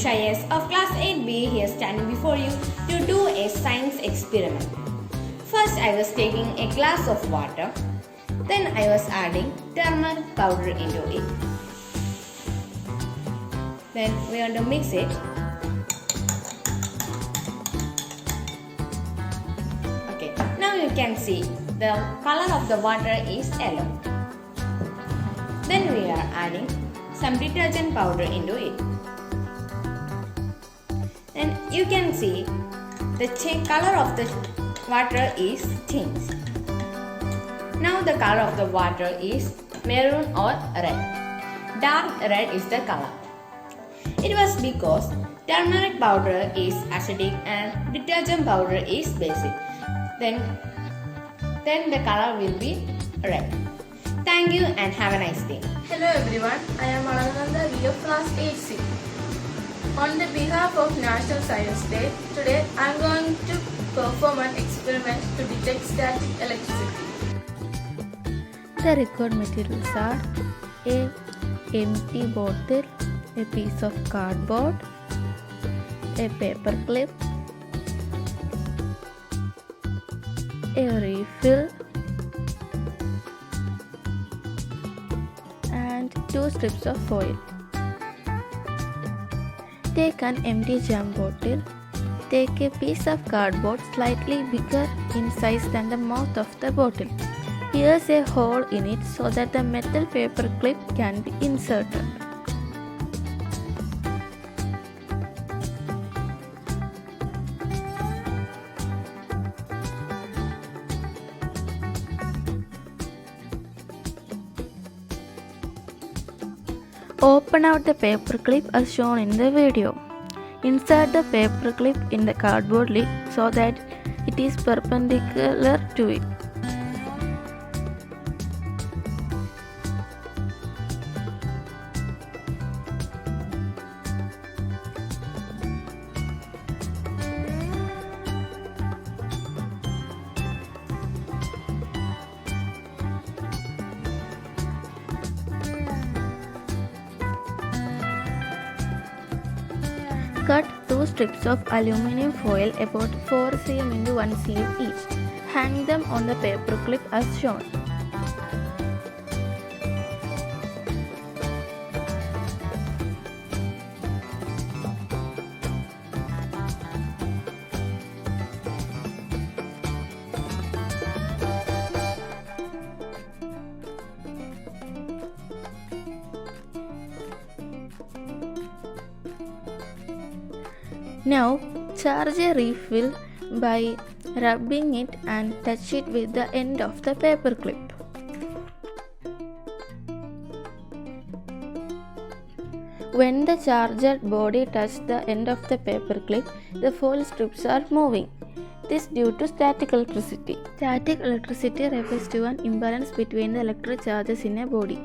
Shayes of class 8B here standing before you to do a science experiment. First I was taking a glass of water, then I was adding turmeric powder into it. Then we want to mix it. Okay, now you can see the color of the water is yellow. Then we are adding some detergent powder into it. Then you can see the color of the water is changed. Now the color of the water is maroon or red. Dark red is the color. It was because turmeric powder is acidic and detergent powder is basic. Then the color will be red. Thank you and have a nice day. Hello everyone, I am Alananda V of class 8C. On the behalf of National Science Day, today I am going to perform an experiment to detect static electricity. The required materials are a empty bottle, a piece of cardboard, a paper clip, a refill, and 2 strips of foil. Take an empty jam bottle. Take a piece of cardboard slightly bigger in size than the mouth of the bottle. Pierce a hole in it so that the metal paper clip can be inserted. Open out the paper clip as shown in the video. Insert the paper clip in the cardboard lid so that it is perpendicular to it. Cut 2 strips of aluminum foil about 4 cm into 1 cm each. Hang them on the paper clip as shown. Now, charge a refill by rubbing it and touch it with the end of the paper clip. When the charger body touches the end of the paper clip, the foil strips are moving. This is due to static electricity. Static electricity refers to an imbalance between the electric charges in a body.